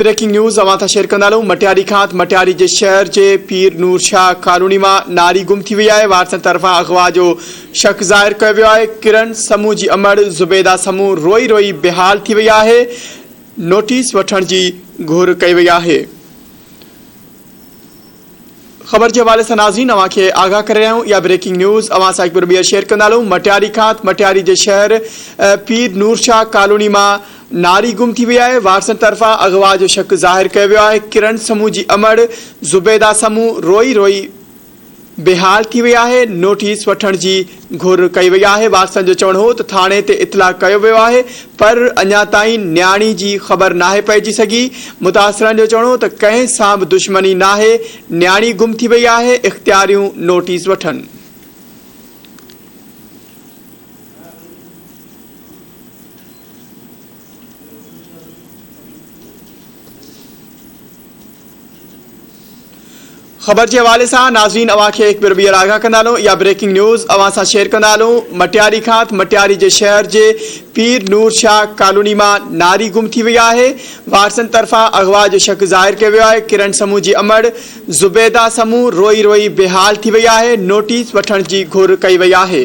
Breaking news अवां share कंदालूं। Matiari खां मटियारी जे शहर जे पीर नूर शाह कॉलोनी में नारी गुम थी वई आहे। वारसनि तरफ़ां अगवा जो शक ज़ाहिर कयो वियो आहे। किरण समूह जी अमड़ ज़ुबैदा समूह रोई रोई बेहाल थी वई आहे। नोटिस वठण जी घुर कई वई आहे। खबर के हवाले से नाज़रीन अवां खे आगाह करे रहिया आहियूं। या ब्रेकिंग न्यूज़ अवां सां हिकु ॿीहर शेयर कंदालूं। मटियारी खां मटियारी जे शहर पीर नूर शाह कॉलोनी में नारी गुम थी वई आहे। वारसनि तरफ़ां अगवा जो शक ज़ाहिर कयो वियो आहे। किरण समूह जी अमड़ ज़ुबैदा समूह रोई रोई बेहाल थी वई आहे। नोटिस वठण जी घुर कई वई आहे। वारसनि जो चवणु हो त थाणे ते इतला कयो वियो आहे, पर अञा ताईं न्याणी जी ख़बर नाहे पइजी सघी। मुतासिरनि जो चवणु हो त कंहिं सां बि दुश्मनी नाहे, न्याणी गुम थी वई आहे, इख़्तियारियूं नोटिस वठनि। खबर के हवाले से नाज़रीन अवां खे एक ॿीहर आगाह कंदालूं। या ब्रेकिंग न्यूज़ अवां सां शेयर कंदालूं। मटियारी खां मटियारी जे शहर जे पीर नूर शाह कॉलोनी में नारी गुम थी वई आहे। वारसनि तरफ़ां अगवा जो शक ज़ाहिर कयो वियो आहे। किरण समूह जी अमड़ ज़ुबैदा समूह रोई रोई बेहाल थी वई आहे। नोटिस वठण जी घुर कई वई आहे।